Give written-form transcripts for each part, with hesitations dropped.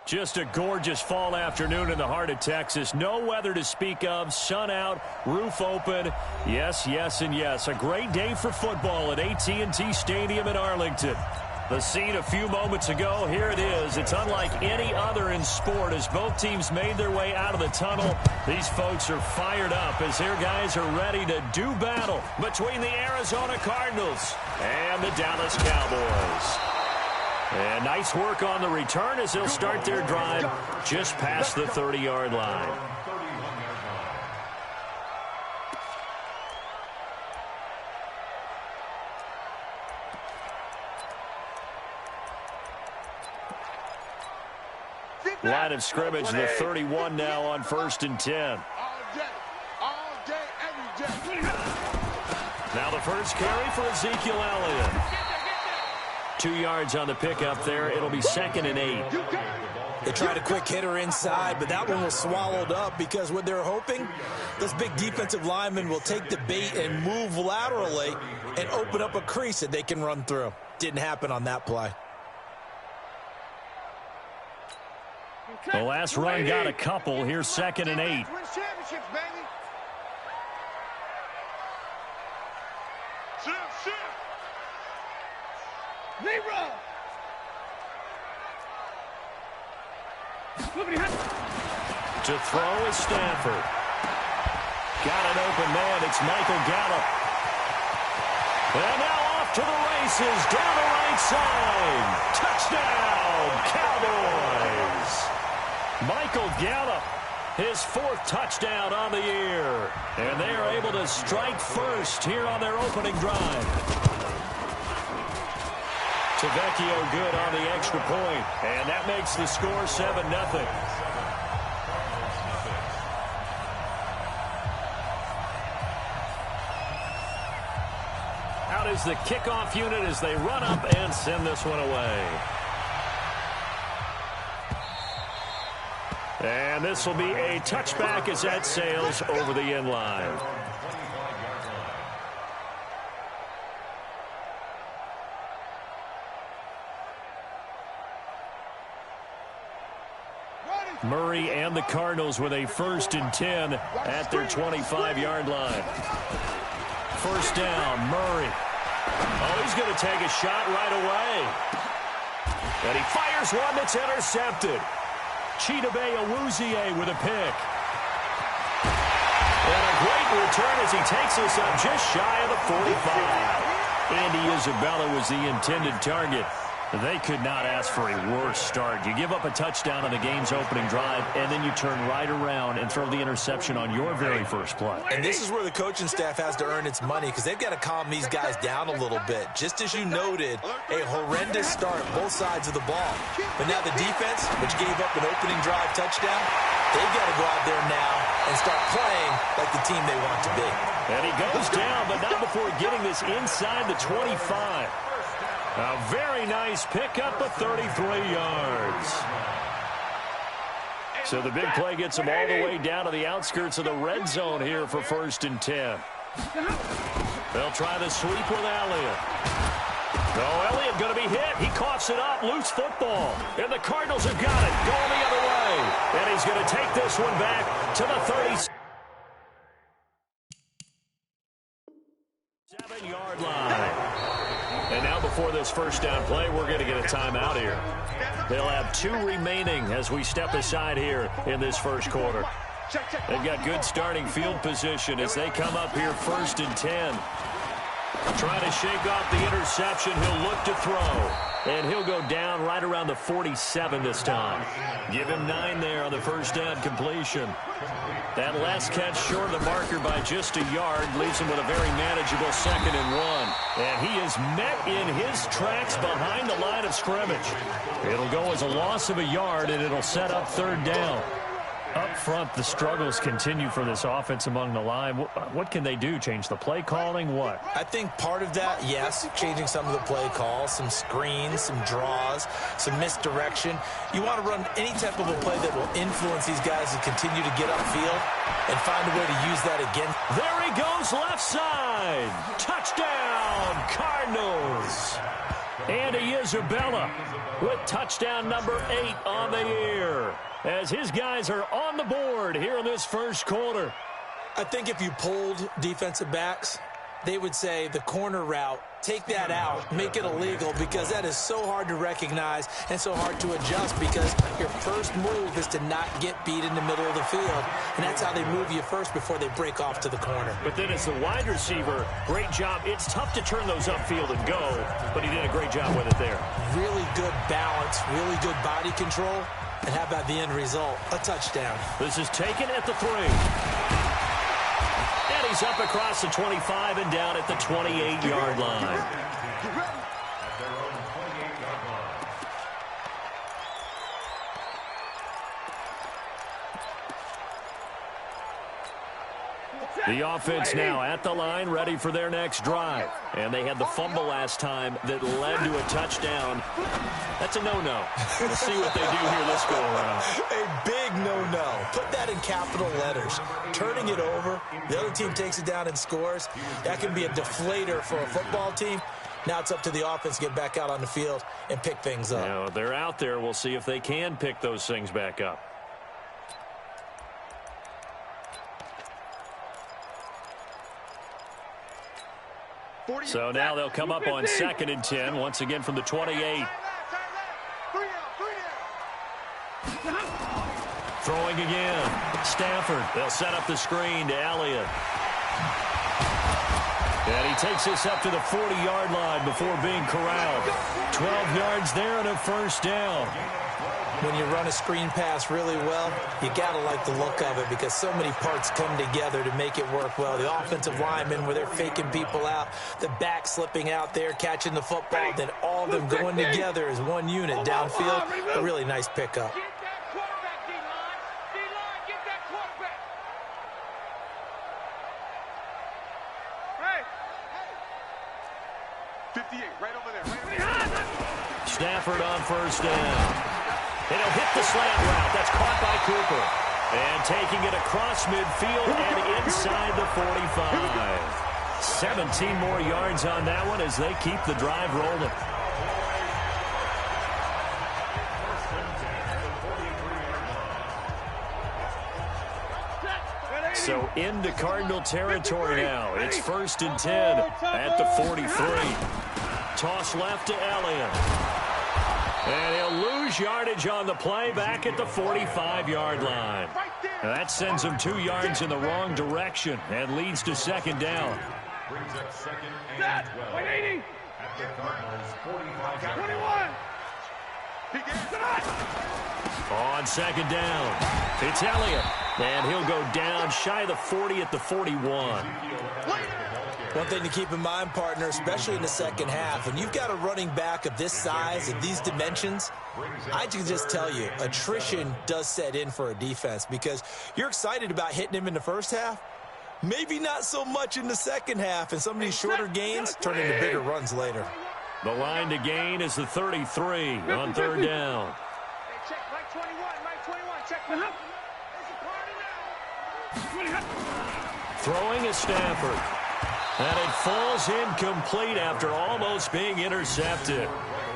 Just a gorgeous fall afternoon in the heart of Texas. No weather to speak of. Sun out, roof open. Yes, yes, and yes. A great day for football at AT&T Stadium in Arlington. The scene a few moments ago, here it is. It's unlike any other in sport as both teams made their way out of the tunnel. These folks are fired up as their guys are ready to do battle between the Arizona Cardinals and the Dallas Cowboys. And nice work on the return as they'll start their drive just past the 30-yard line. Line of scrimmage, the 31 now on 1st and 10. Now the first carry for Ezekiel Elliott. 2 yards on the pickup there. It'll be 2nd and 8. They tried a quick hitter inside, but that one was swallowed up because what they're hoping, this big defensive lineman will take the bait and move laterally and open up a crease that they can run through. Didn't happen on that play. The last run got a couple. Here's 2nd and 8. To throw is Stafford. Got an open man. It's Michael Gallup. And now off to the races down the right side. Touchdown, Cowboys. Michael Gallup, his 4th touchdown on the year. And they are able to strike first here on their opening drive. Tavecchio good on the extra point. And that makes the score 7-0. Out is the kickoff unit as they run up and send this one away. And this will be a touchback as that sails over the end line. Murray and the Cardinals with a 1st and 10 at their 25-yard line. First down, Murray. Oh, he's going to take a shot right away. And he fires one that's intercepted. Chidobe Awuzie with a pick. And a great return as he takes us up just shy of the 45. Andy Isabella was the intended target. They could not ask for a worse start. You give up a touchdown on the game's opening drive, and then you turn right around and throw the interception on your very first play. And this is where the coaching staff has to earn its money because they've got to calm these guys down a little bit. Just as you noted, a horrendous start, both sides of the ball. But now the defense, which gave up an opening drive touchdown, they've got to go out there now and start playing like the team they want to be. And he goes down, but not before getting this inside the 25. A very nice pickup of 33 yards. So the big play gets them all the way down to the outskirts of the red zone here for 1st and 10. They'll try the sweep with Elliott. Oh, Elliott going to be hit. He coughs it up. Loose football. And the Cardinals have got it. Going the other way. And he's going to take this one back to the 37-yard line. And now before this first down play, we're going to get a timeout here. They'll have 2 remaining as we step aside here in this first quarter. They've got good starting field position as they come up here 1st and 10. Trying to shake off the interception. He'll look to throw. And he'll go down right around the 47 this time. Give him 9 there on the first down completion. That last catch short of the marker by just a yard leaves him with a very manageable 2nd and 1. And he is met in his tracks behind the line of scrimmage. It'll go as a loss of a yard, and it'll set up 3rd down. Up front, the struggles continue for this offense among the line. What can they do? Change the play calling? What? I think part of that, yes, changing some of the play calls, some screens, some draws, some misdirection. You want to run any type of a play that will influence these guys to continue to get upfield and find a way to use that again. There he goes, left side. Touchdown, Cardinals. And Isabella with touchdown number 8 on the year, as his guys are on the board here in this first quarter. I think if you polled defensive backs, they would say the corner route, take that out, make it illegal, because that is so hard to recognize and so hard to adjust, because your first move is to not get beat in the middle of the field, and that's how they move you first before they break off to the corner. But then as the wide receiver, great job. It's tough to turn those upfield and go, but he did a great job with it there. Really good balance, really good body control, and how about the end result? A touchdown. This is taken at the 3. And he's up across the 25 and down at the 28-yard line. The offense now at the line, ready for their next drive. And they had the fumble last time that led to a touchdown. That's a no-no. We'll see what they do here this go-around. A big no-no. Put that in capital letters. Turning it over, the other team takes it down and scores. That can be a deflator for a football team. Now it's up to the offense to get back out on the field and pick things up. Now, they're out there. We'll see if they can pick those things back up. So now they'll come up on 2nd and 10, once again from the 28. Throwing again. Stafford. They'll set up the screen to Elliott. And he takes this up to the 40-yard line before being corralled. 12 yards there and a first down. When you run a screen pass really well, you got to like the look of it, because so many parts come together to make it work well. The offensive linemen, where they're faking people out, the back slipping out there, catching the football, then all of them going together as one unit downfield. A really nice pickup. Get that quarterback, D-line. D-line, get that quarterback. Hey. 58, right over there. Stafford on first down. And he'll hit the slant route. That's caught by Cooper. And taking it across midfield and inside the 45. 17 more yards on that one as they keep the drive rolling. So into Cardinal territory now. It's 1st and 10 at the 43. Toss left to Elliott. And he'll lose yardage on the play back at the 45-yard line. Now that sends him 2 yards in the wrong direction and leads to 2nd down. Brings up 2nd and 12. 180. At the Cardinals' 45-yard line. On 2nd down, it's Elliott. And he'll go down shy of the 40 at the 41. One thing to keep in mind, partner, especially in the second half, when you've got a running back of this size, of these dimensions, I can just tell you, attrition does set in for a defense, because you're excited about hitting him in the first half, maybe not so much in the second half, and some of these shorter gains turn into bigger runs later. The line to gain is the 33 on 3rd down. Check, Mike 21, Mike 21, check. Throwing is Stafford. And it falls incomplete after almost being intercepted.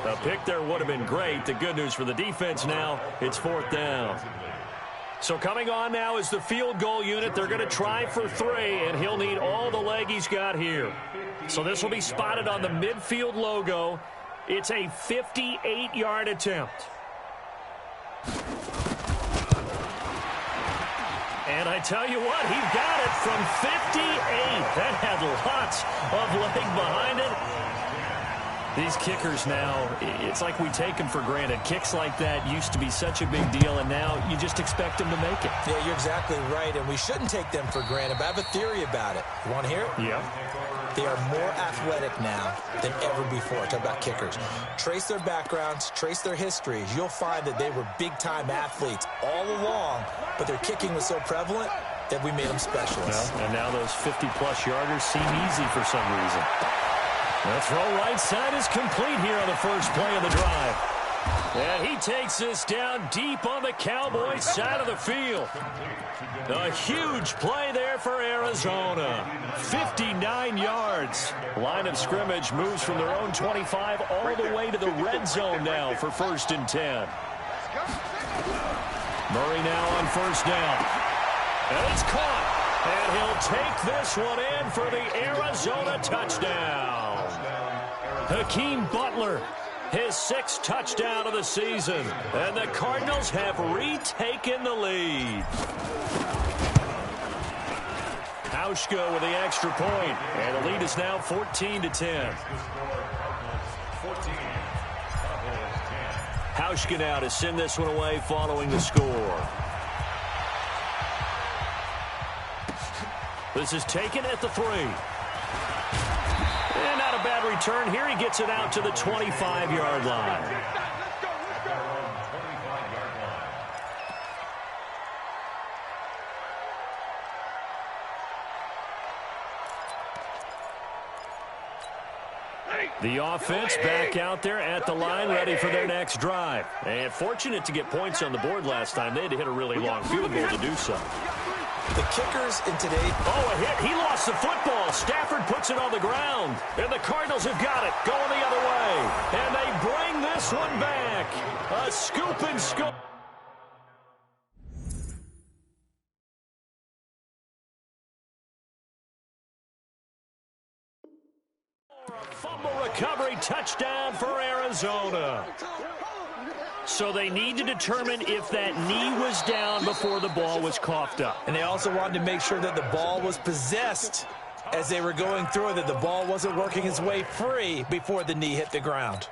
A pick there would have been great. The good news for the defense now, it's 4th down. So coming on now is the field goal unit. They're going to try for 3, and he'll need all the leg he's got here. So this will be spotted on the midfield logo. It's a 58-yard attempt. And I tell you what, he got it from 58. That had lots of leg behind it. These kickers now, it's like we take them for granted. Kicks like that used to be such a big deal, and now you just expect them to make it. Yeah, you're exactly right, and we shouldn't take them for granted, but I have a theory about it. You want to hear it? Yeah. They are more athletic now than ever before. Talk about kickers. Trace their backgrounds, trace their histories. You'll find that they were big-time athletes all along, but their kicking was so prevalent that we made them specialists. Well, and now those 50-plus yarders seem easy for some reason. The throw right side is complete here on the first play of the drive. And he takes this down deep on the Cowboys' side of the field. A huge play there for Arizona. 59 yards. Line of scrimmage moves from their own 25 all the way to the red zone now for 1st and 10. Murray now on 1st down. And it's caught. And he'll take this one in for the Arizona touchdown. Hakeem Butler, his 6th touchdown of the season. And the Cardinals have retaken the lead. Hauschka with the extra point. And the lead is now 14-10. Hauschka now to send this one away following the score. This is taken at the 3. And not a bad return here. He gets it out to the 25-yard line. The offense back out there at the line, ready for their next drive. And fortunate to get points on the board last time. They had to hit a really long field goal to do so. The kickers in today. Oh, a hit. He lost the football. Stafford puts it on the ground. And the Cardinals have got it. Going the other way. And they bring this one back. A scoop and scoop. A fumble recovery touchdown for Arizona. So they need to determine if that knee was down before the ball was coughed up. And they also wanted to make sure that the ball was possessed as they were going through it, that the ball wasn't working its way free before the knee hit the ground.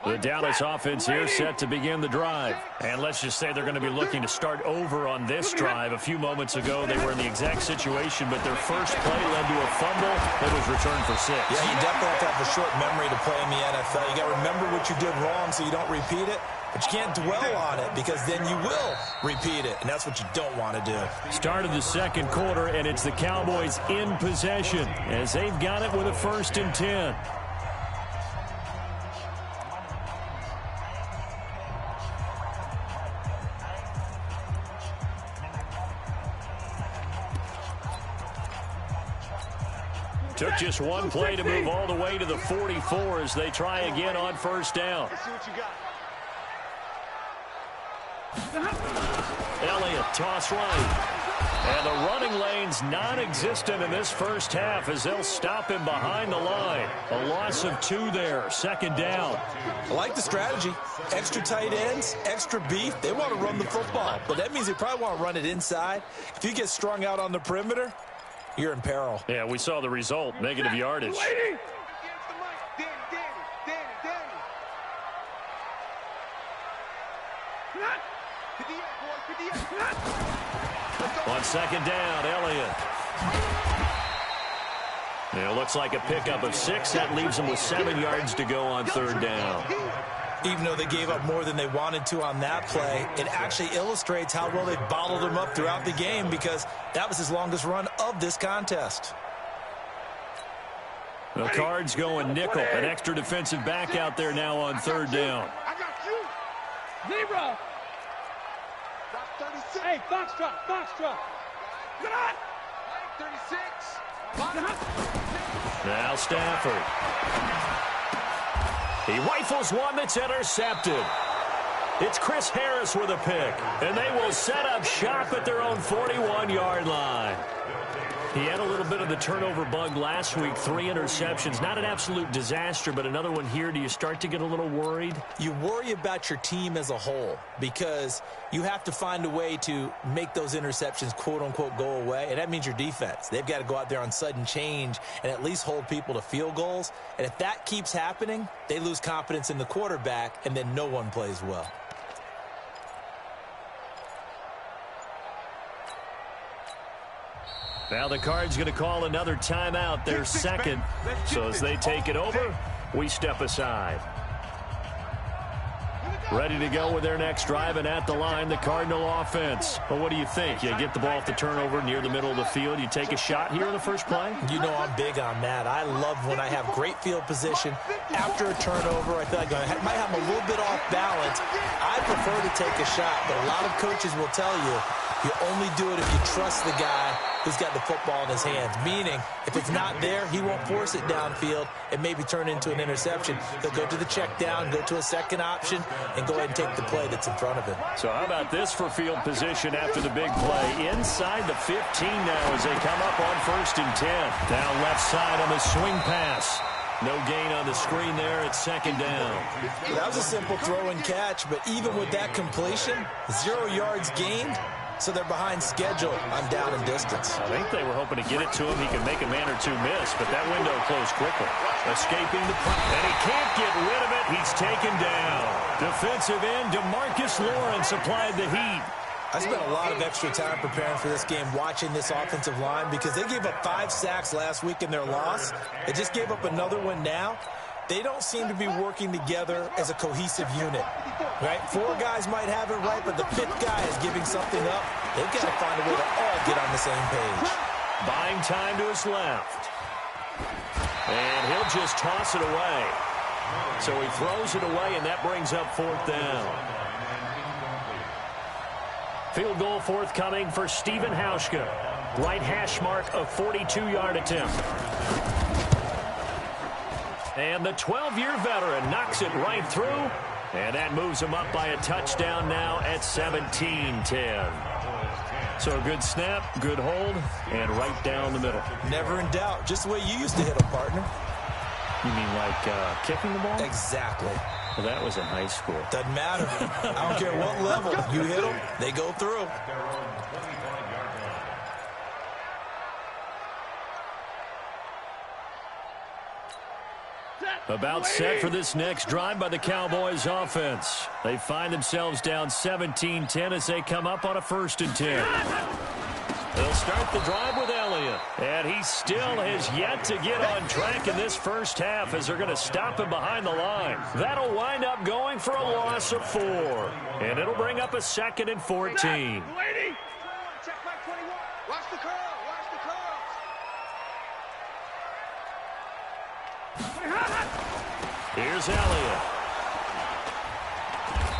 The Dallas offense here set to begin the drive. And let's just say they're going to be looking to start over on this drive. A few moments ago, they were in the exact situation, but their first play led to a fumble that was returned for 6. Yeah, you definitely have to have a short memory to play in the NFL. You got to remember what you did wrong so you don't repeat it. But you can't dwell on it because then you will repeat it, and that's what you don't want to do. Start of the 2nd quarter, and it's the Cowboys in possession as they've got it with a 1st and 10. Took just one play to move all the way to the 44 as they try again on 1st down. Elliott, toss right. And the running lane's non-existent in this first half as they'll stop him behind the line. A loss of 2 there, 2nd down. I like the strategy. Extra tight ends, extra beef. They want to run the football, but that means they probably want to run it inside. If you get strung out on the perimeter, you're in peril. Yeah, we saw the result, negative yardage. On 2nd down, Elliott. It looks like a pickup of 6. That leaves them with 7 yards to go on 3rd down. Even though they gave up more than they wanted to on that play, it actually illustrates how well they bottled him up throughout the game because that was his longest run of this contest. The Cards going nickel. An extra defensive back out there now on 3rd down. I got you. Zebra. Hey, Foxtrot. Good on. 36. Now Stafford. He rifles one that's intercepted. It's Chris Harris with a pick. And they will set up shop at their own 41-yard line. He had a little bit of the turnover bug last week. 3 interceptions. Not an absolute disaster, but another one here. Do you start to get a little worried? You worry about your team as a whole because you have to find a way to make those interceptions, quote-unquote, go away. And that means your defense. They've got to go out there on sudden change and at least hold people to field goals. And if that keeps happening, they lose confidence in the quarterback, and then no one plays well. Now the Cards going to call another timeout, their 2nd. So as they take it over, we step aside. Ready to go with their next drive, and at the line, the Cardinal offense. Well, what do you think? You get the ball off the turnover near the middle of the field. You take a shot here in the first play? You know I'm big on that. I love when I have great field position. After a turnover, I feel like I might have a little bit off balance. I prefer to take a shot, but a lot of coaches will tell you only do it if you trust the guy who's got the football in his hands. Meaning, if it's not there, he won't force it downfield and maybe turn into an interception. He'll go to the check down, go to a second option, and go ahead and take the play that's in front of him. So how about this for field position after the big play? Inside the 15 now as they come up on 1st and 10. Down left side on the swing pass. No gain on the screen there. It's 2nd down. That was a simple throw and catch, but even with that completion, 0 yards gained. So they're behind schedule on down and distance. I think they were hoping to get it to him. He could make a man or two miss, but that window closed quickly. Escaping the pressure, and he can't get rid of it. He's taken down. Defensive end DeMarcus Lawrence applied the heat. I spent a lot of extra time preparing for this game, watching this offensive line, because they gave up 5 sacks last week in their loss. They just gave up another one now. They don't seem to be working together as a cohesive unit, right? 4 guys might have it right, but the 5th guy is giving something up. They've got to find a way to all get on the same page. Buying time to his left. And he'll just toss it away. So he throws it away, and that brings up 4th down. Field goal forthcoming for Stephen Hauschka. Right hash mark of 42-yard attempt. And the 12-year veteran knocks it right through. And that moves him up by a touchdown now at 17-10. So a good snap, good hold, and right down the middle. Never in doubt. Just the way you used to hit them, partner. You mean like kicking the ball? Exactly. Well, that was in high school. Doesn't matter. I don't care what level. You hit them, they go through. About set for this next drive by the Cowboys offense. They find themselves down 17-10 as they come up on a 1st and 10. They'll start the drive with Elliott. And he still has yet to get on track in this first half as they're going to stop him behind the line. That'll wind up going for a loss of 4. And it'll bring up a 2nd and 14. Check back 21. Watch the curl. Watch the curl. Here's Elliott.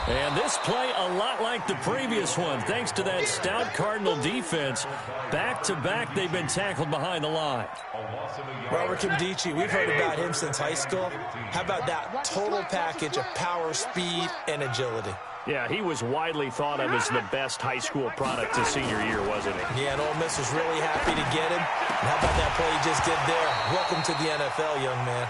And this play a lot like the previous one, thanks to that stout Cardinal defense. Back-to-back, they've been tackled behind the line. Robert Kimdichie, we've heard about him since high school. How about that total package of power, speed, and agility? Yeah, he was widely thought of as the best high school product his senior year, wasn't he? Yeah, and Ole Miss was really happy to get him. And how about that play he just did there? Welcome to the NFL, young man.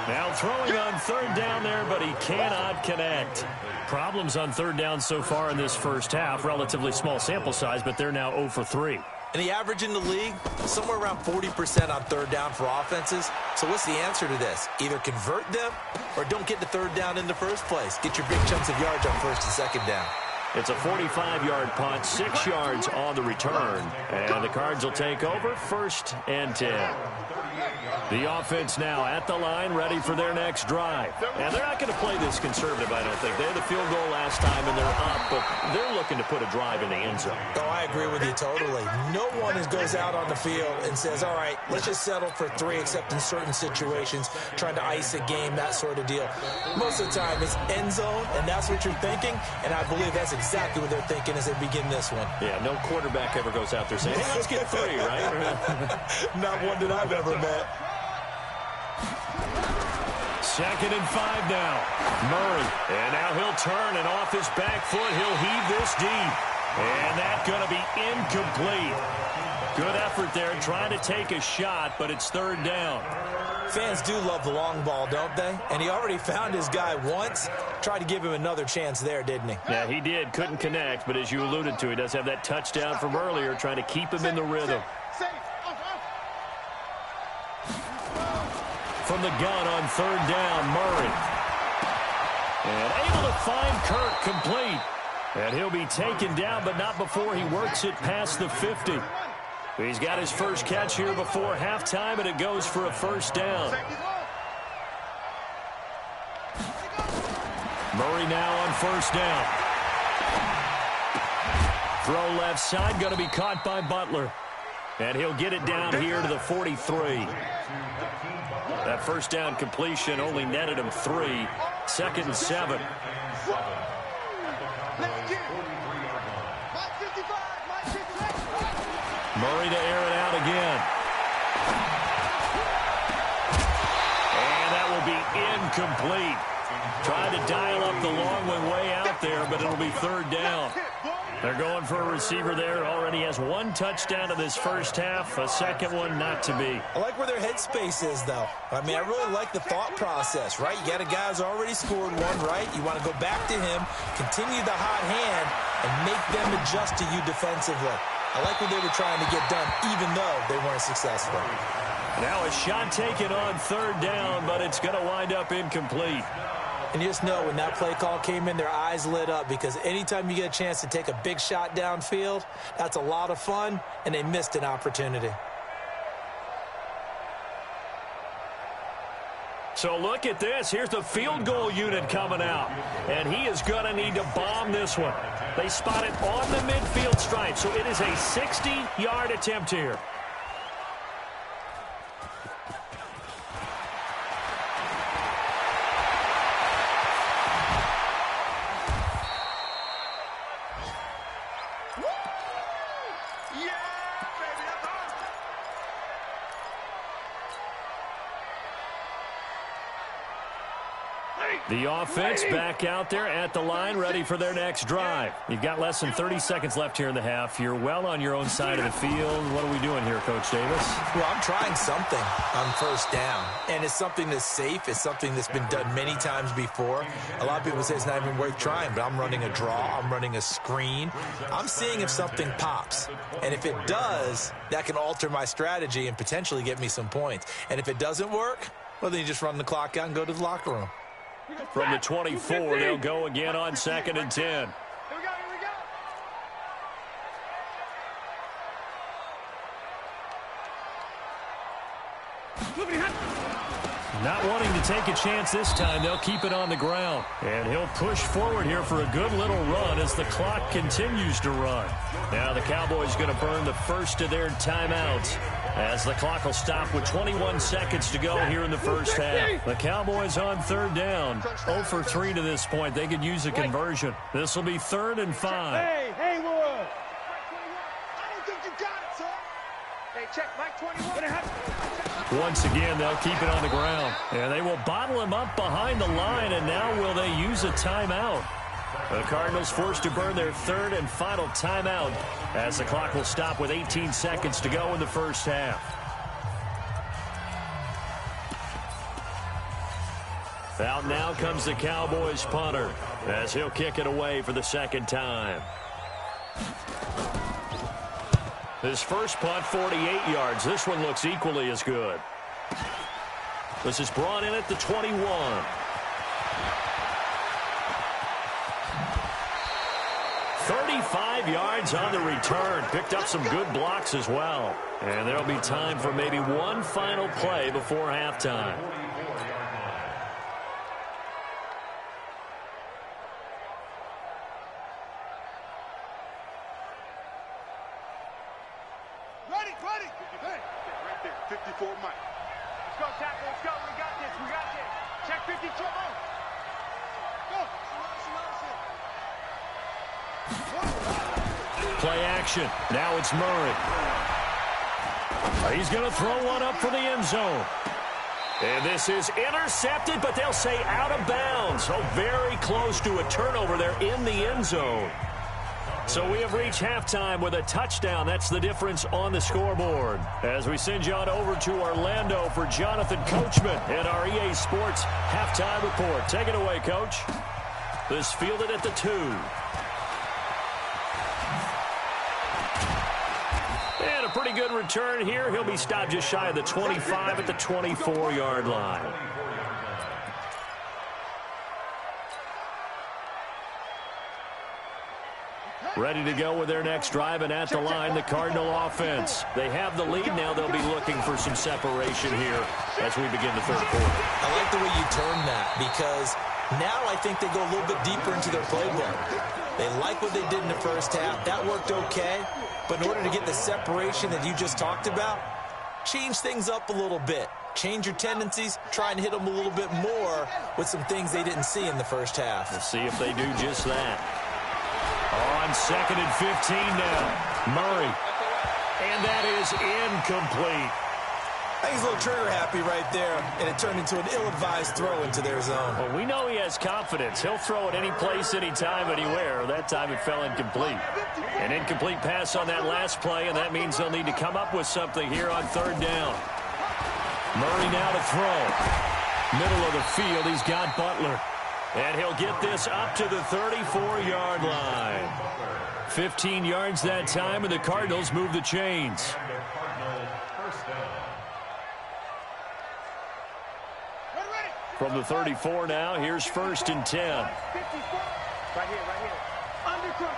Now throwing on 3rd down there, but he cannot connect. Problems on 3rd down so far in this first half. Relatively small sample size, but they're now 0 for 3. And the average in the league, somewhere around 40% on 3rd down for offenses. So what's the answer to this? Either convert them or don't get to 3rd down in the first place. Get your big chunks of yards on 1st and 2nd down. It's a 45-yard punt, 6 yards on the return. And the Cards will take over 1st and 10. The offense now at the line, ready for their next drive. And they're not going to play this conservative, I don't think. They had the field goal last time, and they're up, but they're looking to put a drive in the end zone. Oh, I agree with you totally. No one goes out on the field and says, all right, let's just settle for 3, except in certain situations, trying to ice a game, that sort of deal. Most of the time, it's end zone, and that's what you're thinking, and I believe that's exactly what they're thinking as they begin this one. Yeah, no quarterback ever goes out there saying, hey, let's get 3, right? Not one that I've ever met. 2nd and 5 now. Murray. And now he'll turn, and off his back foot, he'll heave this deep. And that's going to be incomplete. Good effort there, trying to take a shot, but it's 3rd down. Fans do love the long ball, don't they? And he already found his guy once. Tried to give him another chance there, didn't he? Yeah, he did. Couldn't connect, but as you alluded to, he does have that touchdown from earlier, trying to keep him in the rhythm. From the gun on 3rd down, Murray. And able to find Kirk complete. And he'll be taken down, but not before he works it past the 50. He's got his first catch here before halftime, and it goes for a 1st down. Murray now on first down. Throw left side, going to be caught by Butler. And he'll get it down here to the 43. That first down completion only netted him 3. 2nd and 7. Murray to air it out again. And that will be incomplete. Tried to dial up the long one way out there, but it'll be 3rd down. They're going for a receiver there. Already has 1 touchdown in this first half. A second one not to be. I like where their headspace is, though. I mean, I really like the thought process, right? You got a guy who's already scored 1, right? You want to go back to him, continue the hot hand, and make them adjust to you defensively. I like what they were trying to get done, even though they weren't successful. Now a shot taken on 3rd down, but it's going to wind up incomplete. And you just know when that play call came in, their eyes lit up, because anytime you get a chance to take a big shot downfield, that's a lot of fun, and they missed an opportunity. So look at this. Here's the field goal unit coming out, and he is going to need to bomb this one. They spot it on the midfield stripe, so it is a 60-yard attempt here. The offense back out there at the line, ready for their next drive. You've got less than 30 seconds left here in the half. You're well on your own side of the field. What are we doing here, Coach Davis? Well, I'm trying something on first down, and it's something that's safe. It's something that's been done many times before. A lot of people say it's not even worth trying, but I'm running a draw. I'm running a screen. I'm seeing if something pops, and if it does, that can alter my strategy and potentially get me some points. And if it doesn't work, well, then you just run the clock out and go to the locker room. From the 24, they'll go again on 2nd and 10. Here we go. Not wanting to take a chance this time, they'll keep it on the ground. And he'll push forward here for a good little run as the clock continues to run. Now the Cowboys going to burn the first of their timeouts, as the clock will stop with 21 seconds to go here in the first half. The Cowboys on 3rd down, 0 for 3 to this point. They could use a conversion. This will be 3rd and 5. Hey, Haywood! I don't think you got it, son. Hey, check Mike 21. Once again, they'll keep it on the ground. And they will bottle him up behind the line, and now will they use a timeout? The Cardinals forced to burn their 3rd and final timeout, as the clock will stop with 18 seconds to go in the first half. Out now comes the Cowboys punter, as he'll kick it away for the 2nd time. His first punt, 48 yards. This one looks equally as good. This is brought in at the 21. 35 yards on the return. Picked up some good blocks as well. And there'll be time for maybe one final play before halftime. Ready. Hey, right there, 54 Mike. Let's go, tackle, let's go. We got this. Check 52. Go. Play action. Now it's Murray. He's going to throw one up for the end zone. And this is intercepted, but they'll say out of bounds. So very close to a turnover there in the end zone. So we have reached halftime with a touchdown. That's the difference on the scoreboard. As we send you on over to Orlando for Jonathan Coachman in our EA Sports halftime report. Take it away, Coach. This fielded at the 2. And a pretty good return here. He'll be stopped just shy of the 25 at the 24-yard line. Ready to go with their next drive, and at the line, the Cardinal offense. They have the lead now. They'll be looking for some separation here as we begin the third quarter. I like the way you term that, because Now I think they go a little bit deeper into their playbook. They like what they did in the first half. That worked okay. But in order to get the separation that you just talked about, change things up a little bit. Change your tendencies. Try and hit them a little bit more with some things they didn't see in the first half. We'll see if they do just that. On 2nd and 15 now. Murray. And that is incomplete. I think he's a little trigger happy right there, and it turned into an ill-advised throw into their zone. Well, we know he has confidence. He'll throw it any place, anytime, anywhere. That time it fell incomplete. An incomplete pass on that last play, and that means they'll need to come up with something here on 3rd down. Murray now to throw. Middle of the field, he's got Butler. And he'll get this up to the 34-yard line. 15 yards that time, and the Cardinals move the chains. From the 34 now, here's 1st and 10. Right here. Undercut.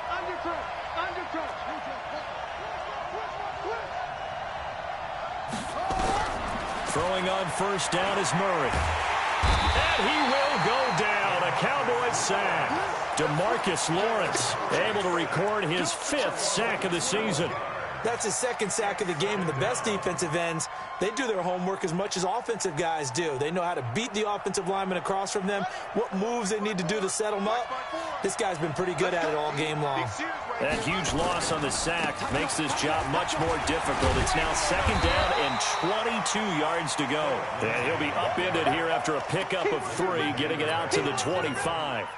Throwing on 1st down is Murray. And he will go down. A Cowboys sack. DeMarcus Lawrence able to record his 5th sack of the season. That's his 2nd sack of the game, and the best defensive ends, they do their homework as much as offensive guys do. They know how to beat the offensive lineman across from them, what moves they need to do to set them up. This guy's been pretty good at it all game long. That huge loss on the sack makes this job much more difficult. It's now 2nd down and 22 yards to go. And he'll be upended here after a pickup of 3, getting it out to the 25.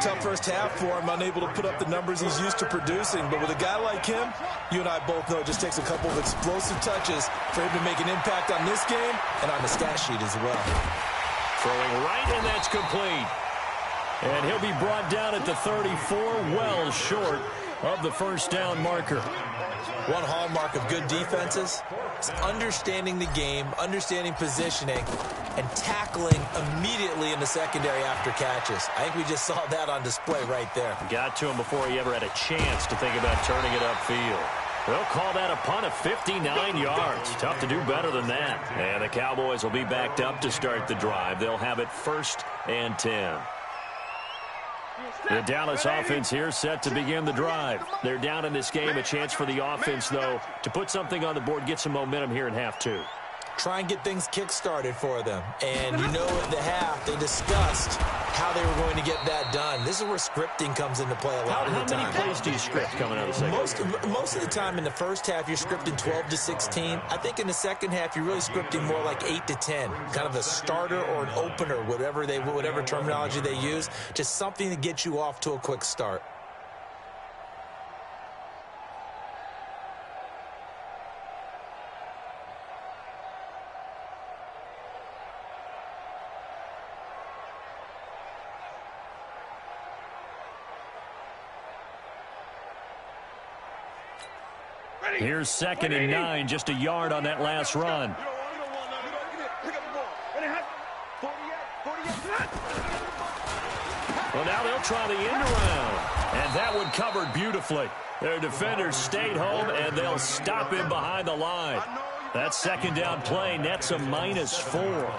Tough first half for him, unable to put up the numbers he's used to producing. But with a guy like him, you and I both know it just takes a couple of explosive touches for him to make an impact on this game and on the stat sheet as well. Throwing right, and that's complete. And he'll be brought down at the 34, well short of the 1st down marker. One hallmark of good defenses is understanding the game, understanding positioning, and tackling immediately in the secondary after catches. I think we just saw that on display right there. Got to him before he ever had a chance to think about turning it upfield. They'll call that a punt of 59 yards. Tough to do better than that. And the Cowboys will be backed up to start the drive. They'll have it 1st and 10. The Dallas offense here set to begin the drive. They're down in this game. A chance for the offense, though, to put something on the board, get some momentum here in half 2. Try and get things kick-started for them. And you know at the half, they discussed how they were going to get that done. This is where scripting comes into play a lot of the time. How many plays do you script coming out of the second? Most of the time in the first half, you're scripting 12 to 16. I think in the second half, you're really scripting more like 8 to 10. Kind of a starter or an opener, whatever terminology they use. Just something to get you off to a quick start. Here's 2nd and 9, just a yard on that last run. Well, now they'll try the end around, and that one covered beautifully. Their defenders stayed home, and they'll stop him behind the line. That 2nd down play nets a -4.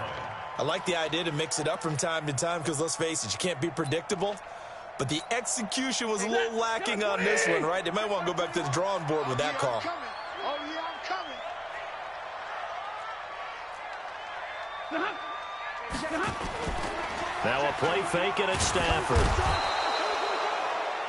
I like the idea to mix it up from time to time because, let's face it, you can't be predictable. But the execution was a little lacking on this one, right? They might want to go back to the drawing board with that call. Oh, yeah, I'm coming. Now a play fake, and it's Stafford.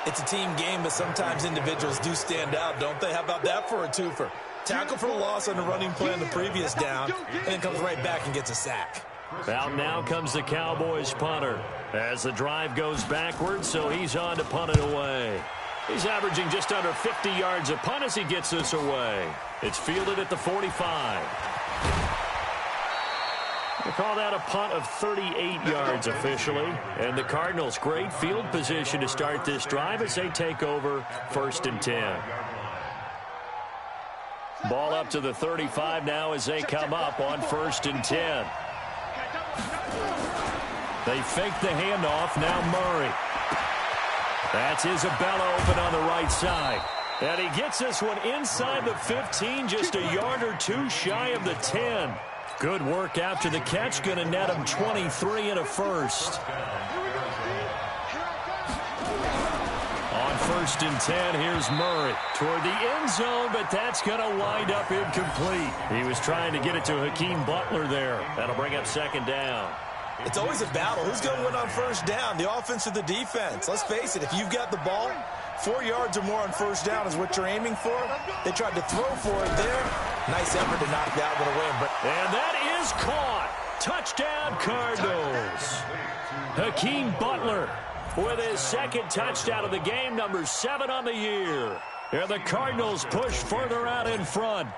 It's a team game, but sometimes individuals do stand out, don't they? How about that for a twofer? Tackle for a loss on the running play on the previous down, and then comes right back and gets a sack. Out now comes the Cowboys punter as the drive goes backwards, so he's on to punt it away. He's averaging just under 50 yards a punt as he gets this away. It's fielded at the 45. They call that a punt of 38 yards officially. And the Cardinals, great field position to start this drive as they take over 1st and 10. Ball up to the 35 now as they come up on 1st and 10. They fake the handoff. Now Murray. That's Isabella open on the right side. And he gets this one inside the 15, just a yard or two shy of the 10. Good work after the catch. Going to net him 23 and a first. On 1st and 10, here's Murray toward the end zone, but that's going to wind up incomplete. He was trying to get it to Hakeem Butler there. That'll bring up 2nd down. It's always a battle. Who's going to win on 1st down, the offense or the defense? Let's face it, if you've got the ball, 4 yards or more on 1st down is what you're aiming for. They tried to throw for it there. Nice effort to knock that one away. And that is caught. Touchdown, Cardinals. Hakeem Butler with his 2nd touchdown of the game, number 7 on the year. And the Cardinals push further out in front.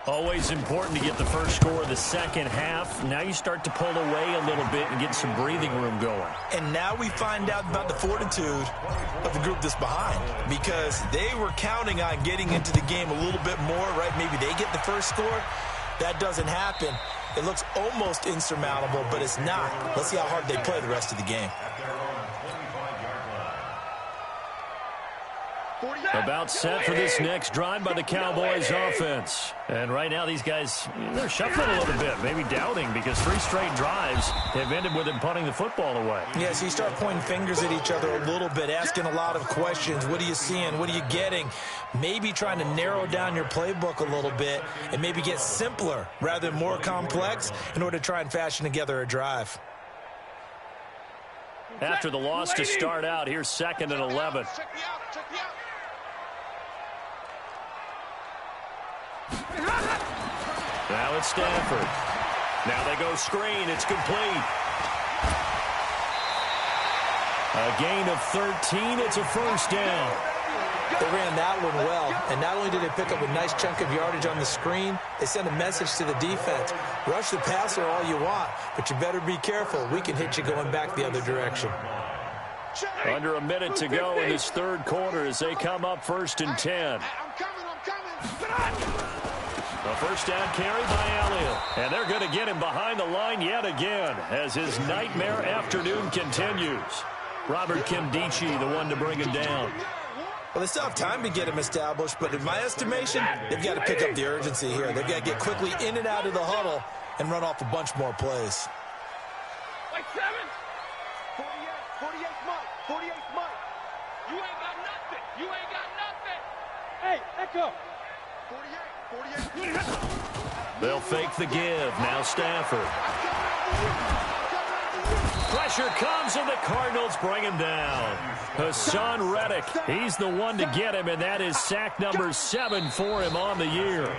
Always important to get the first score of the second half. Now you start to pull away a little bit and get some breathing room going. And now we find out about the fortitude of the group that's behind, because they were counting on getting into the game a little bit more, right? Maybe they get the first score. That doesn't happen. It looks almost insurmountable, but it's not. Let's see how hard they play the rest of the game. About set for this next drive by the Cowboys offense. And right now these guys, they're shuffling a little bit, maybe doubting, because 3 straight drives have ended with them punting the football away. Yeah, so you start pointing fingers at each other a little bit, asking a lot of questions. What are you seeing? What are you getting? Maybe trying to narrow down your playbook a little bit and maybe get simpler rather than more complex in order to try and fashion together a drive. After the loss to start out, here's 2nd and 11. Now it's Stanford. Now they go screen. It's complete. A gain of 13. It's a 1st down. They ran that one well, and not only did they pick up a nice chunk of yardage on the screen, they sent a message to the defense. Rush the passer all you want, but you better be careful. We can hit you going back the other direction. Under a minute to go in this 3rd quarter as they come up 1st and 10. A 1st down carry by Elliott. And they're going to get him behind the line yet again as his nightmare afternoon continues. Robert Kimdichie, the one to bring him down. Well, they still have time to get him established, but in my estimation, they've got to pick up the urgency here. They've got to get quickly in and out of the huddle and run off a bunch more plays. Like 7. 48 Mike. 48 Mike. You ain't got nothing. You ain't got nothing. Hey, Echo. 48. They'll fake the give. Now Stanford. Pressure comes, and the Cardinals bring him down. Hassan Reddick, he's the one to get him, and that is sack number 7 for him on the year.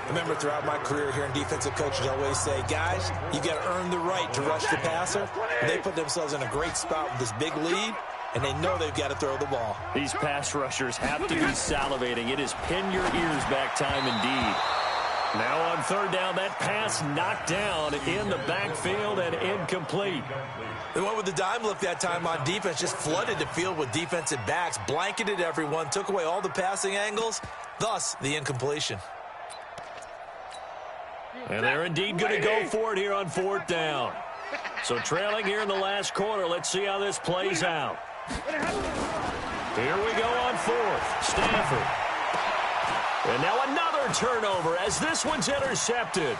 Remember, throughout my career here in defensive coaches, I always say, guys, you got to earn the right to rush the passer. And they put themselves in a great spot with this big lead, and they know they've got to throw the ball. These pass rushers have to be salivating. It is pin your ears back time indeed. Now on 3rd down, that pass knocked down in the backfield and incomplete. They went with the dime look that time on defense, just flooded the field with defensive backs, blanketed everyone, took away all the passing angles, thus the incompletion. And they're indeed going to go for it here on 4th down. So trailing here in the last quarter, let's see how this plays out. Here we go on 4th. Stanford. And now another turnover as this one's intercepted.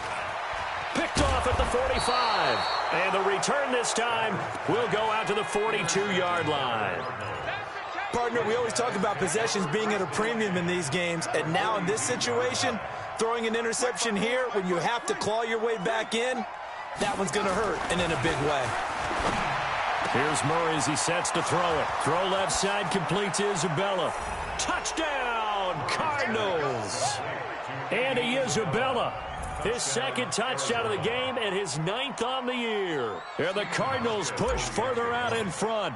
Picked off at the 45. And the return this time will go out to the 42-yard line. Partner, we always talk about possessions being at a premium in these games. And now in this situation, throwing an interception here when you have to claw your way back in, that one's going to hurt, and in a big way. Here's Murray as he sets to throw it. Throw left side, complete to Isabella. Touchdown, Cardinals! Andy Isabella, his 2nd touchdown of the game and his 9th on the year. And the Cardinals push further out in front.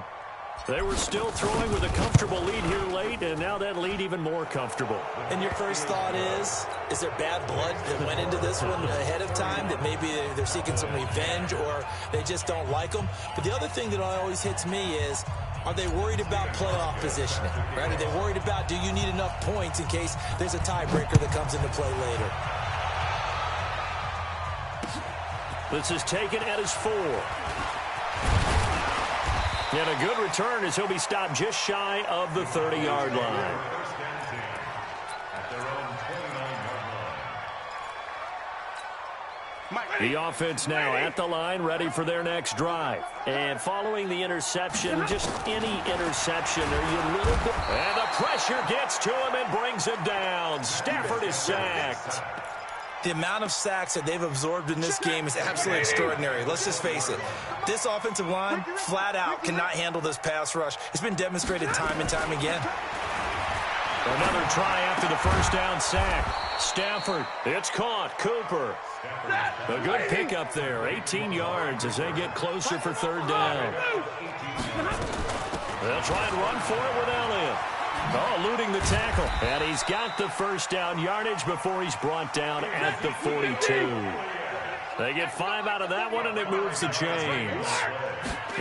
They were still throwing with a comfortable lead here late, and now that lead even more comfortable. And your first thought is there bad blood that went into this one ahead of time, that maybe they're seeking some revenge or they just don't like them? But the other thing that always hits me is, are they worried about playoff positioning? Right? Are they worried about, do you need enough points in case there's a tiebreaker that comes into play later? This is taken at his 4. And a good return as he'll be stopped just shy of the 30-yard line. Mike. The offense now at the line, ready for their next drive. And following the interception, just any interception, are you a little bit... And the pressure gets to him and brings him down. Stafford is sacked. The amount of sacks that they've absorbed in this game is absolutely extraordinary. Let's just face it. This offensive line, flat out, cannot handle this pass rush. It's been demonstrated time and time again. Another try after the first down sack. Stafford, it's caught. Cooper. A good pickup there. 18 yards as they get closer for third down. They'll try and run for it with Elliott. Oh, eluding the tackle. And he's got the first down yardage before he's brought down at the 42. They get 5 out of that one, and it moves the chains.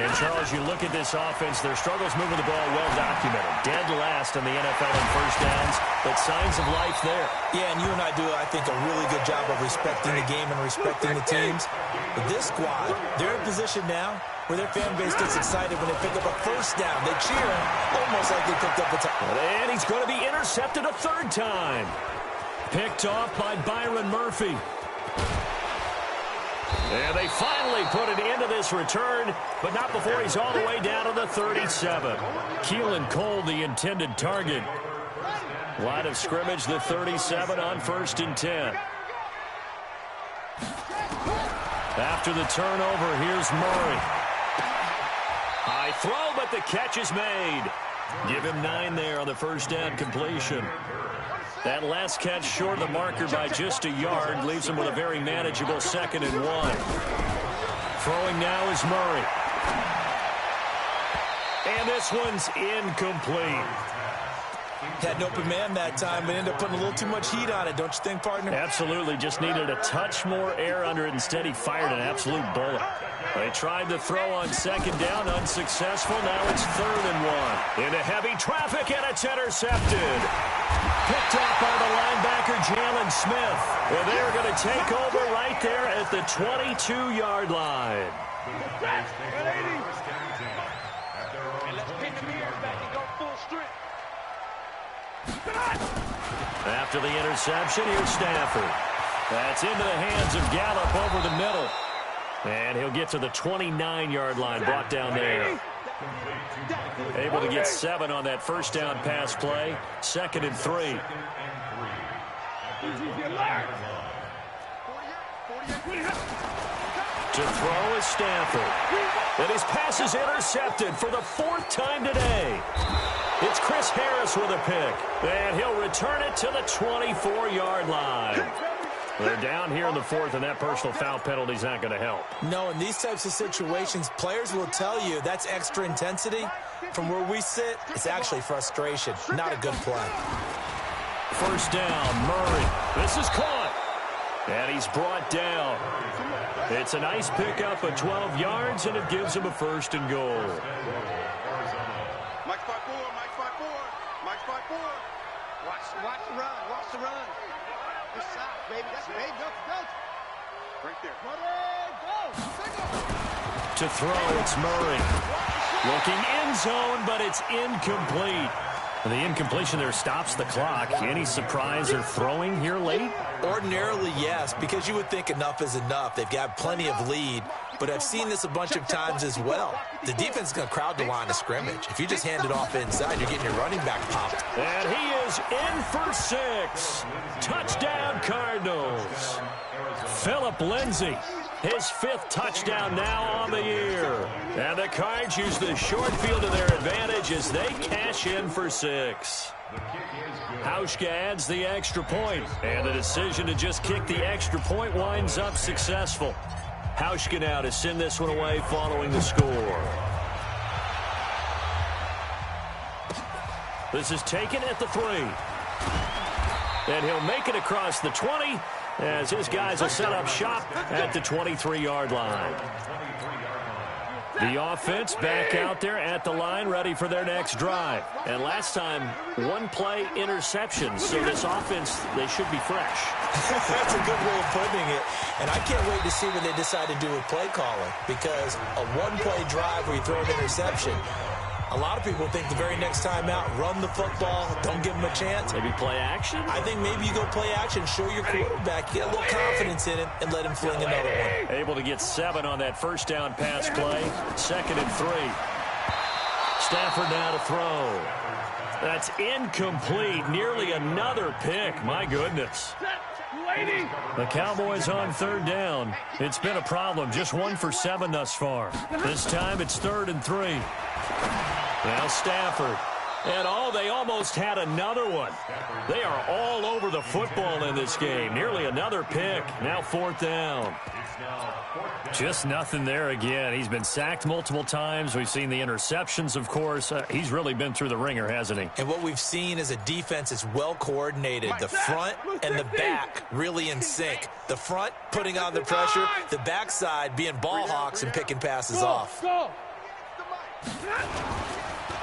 And, Charles, you look at this offense, their struggles moving the ball well documented. Dead last in the NFL in first downs, but signs of life there. Yeah, and you and I do, I think, a really good job of respecting the game and respecting the teams. But this squad, they're in position now where their fan base gets excited when they pick up a first down. They cheer almost like they picked up a touchdown. And he's going to be intercepted a third time. Picked off by Byron Murphy. And they finally put an end to this return, but not before he's all the way down to the 37. Keelan Cole, the intended target. Line of scrimmage, the 37 on 1st and 10. After the turnover, here's Murray. High throw, but the catch is made. Give him 9 there on the first down completion. That last catch short of the marker by just a yard leaves him with a very manageable 2nd and 1. Throwing now is Murray. And this one's incomplete. Had an open man that time, but ended up putting a little too much heat on it, don't you think, partner? Absolutely. Just needed a touch more air under it. Instead, he fired an absolute bullet. They tried to throw on 2nd down, unsuccessful. Now it's 3rd and 1. Into heavy traffic, and it's intercepted. Picked up by the linebacker, Jalen Smith. And they're going to take over right there at the 22-yard line. After the interception, here's Stafford. That's into the hands of Gallup over the middle. And he'll get to the 29-yard line, brought down there. Able to get 7 on that first down pass play. 2nd and 3. To throw is Stafford. And his pass is intercepted for the 4th time today. It's Chris Harris with a pick. And he'll return it to the 24-yard line. They're down here in the 4th, and that personal foul penalty is not going to help. No, in these types of situations, players will tell you that's extra intensity. From where we sit, it's actually frustration, not a good play. First down, Murray. This is caught. And he's brought down. It's a nice pickup of 12 yards, and it gives him a 1st and goal. Mike 5-4, Mike 5-4, Mike 5-4. Watch the run, watch the run. Good side, baby. That's it, baby. Go. Right there. Go. To throw, it's Murray. Looking end zone, but it's incomplete. And the incompletion there stops the clock. Any surprise they're throwing here late? Ordinarily, yes, because you would think enough is enough. They've got plenty of lead, but I've seen this a bunch of times as well. The defense is going to crowd the line of scrimmage. If you just hand it off inside, you're getting your running back popped. And he is in for 6. Touchdown, Cardinals. Phillip Lindsay, his 5th touchdown now on the year. And the Cards use the short field to their advantage as they cash in for 6. Hauschka adds the extra point, and the decision to just kick the extra point winds up successful. Hauschka now to send this one away following the score. This is taken at the 3. And he'll make it across the 20 as his guys will set up shop at the 23-yard line. The offense back out there at the line, ready for their next drive. And last time, 1-play interception. So this offense, they should be fresh. That's a good way of putting it. And I can't wait to see what they decide to do with play calling. Because a 1-play drive where you throw an interception, A lot of people think the very next time out, run the football, don't give him a chance. Maybe play action? I think maybe you go play action, show your quarterback, get a little confidence in him, and let him fling another one. Able to get 7 on that first down pass play. 2nd and 3. Stafford now to throw. That's incomplete. Nearly another pick. My goodness. The Cowboys on 3rd down. It's been a problem. Just 1 for 7 thus far. This time it's 3rd and 3. Now Stafford. And they almost had another one. They are all over the football in this game. Nearly another pick. Now 4th down. Just nothing there again. He's been sacked multiple times. We've seen the interceptions, of course. He's really been through the ringer, hasn't he? And what we've seen is a defense that's well coordinated. The front and the back really in sync. The front putting on the pressure. The backside being ball hawks and picking passes off.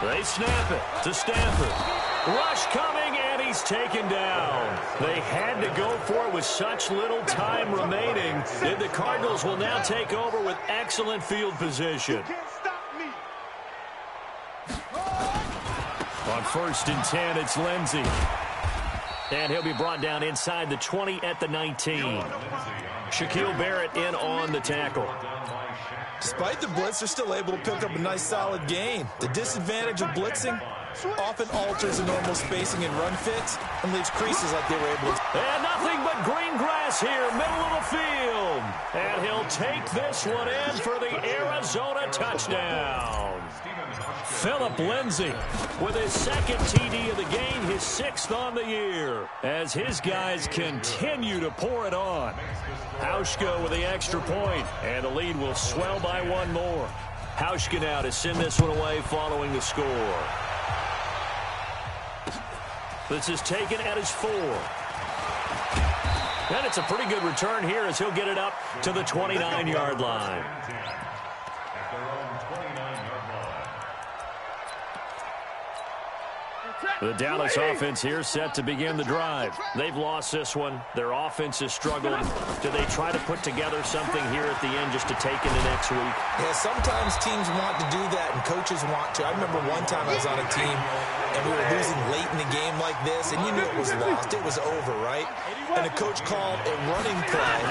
They snap it to Stafford. Rush coming, and he's taken down. They had to go for it with such little time remaining. And the Cardinals will now take over with excellent field position. On 1st and 10, it's Lindsey. And he'll be brought down inside the 20 at the 19. Shaquille Barrett in on the tackle. Despite the blitz, they're still able to pick up a nice solid gain. The disadvantage of blitzing often alters the normal spacing and run fits and leaves creases like they were able to. And nothing but green grass here, middle of the field. And he'll take this one in for the Arizona touchdown. Phillip Lindsay with his 2nd TD of the game, his 6th on the year, as his guys continue to pour it on. Hauschka with the extra point, and the lead will swell by 1 more. Hauschka now to send this one away following the score. This is taken at his 4. And it's a pretty good return here as he'll get it up to the 29-yard line. The Dallas offense here set to begin the drive. They've lost this one. Their offense has struggled. Do they try to put together something here at the end just to take into next week? Yeah, sometimes teams want to do that and coaches want to. I remember one time I was on a team and we were losing late in the game like this, and you knew it was lost. It was over, right? And the coach called a running play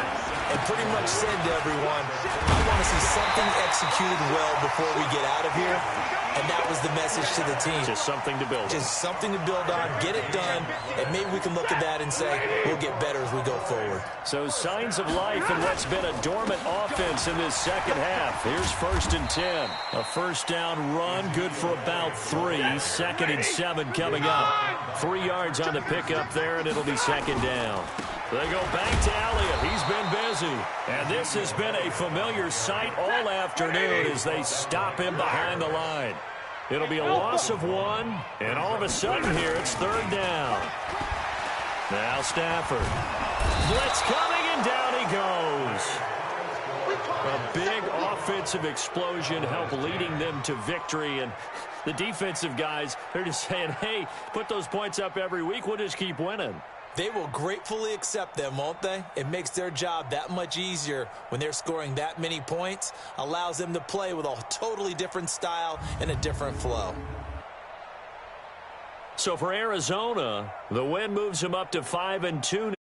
and pretty much said to everyone, I want to see something executed well before we get out of here. And that was the message to the team. Just something to build on. Just something to build on, get it done, and maybe we can look at that and say, we'll get better as we go forward. So signs of life in what's been a dormant offense in this 2nd half. Here's 1st and 10. A 1st down run, good for about 3. 2nd and 7 coming up. 3 yards on the pickup there, and it'll be 2nd down. They go back to Elliott. He's been busy. And this has been a familiar sight all afternoon as they stop him behind the line. It'll be a loss of 1, and all of a sudden here it's 3rd down. Now Stafford. Blitz coming, and down he goes. A big offensive explosion helped leading them to victory, and the defensive guys, they're just saying, hey, put those points up every week, we'll just keep winning. They will gratefully accept them, won't they? It makes their job that much easier when they're scoring that many points, allows them to play with a totally different style and a different flow. So for Arizona, the win moves them up to 5-2.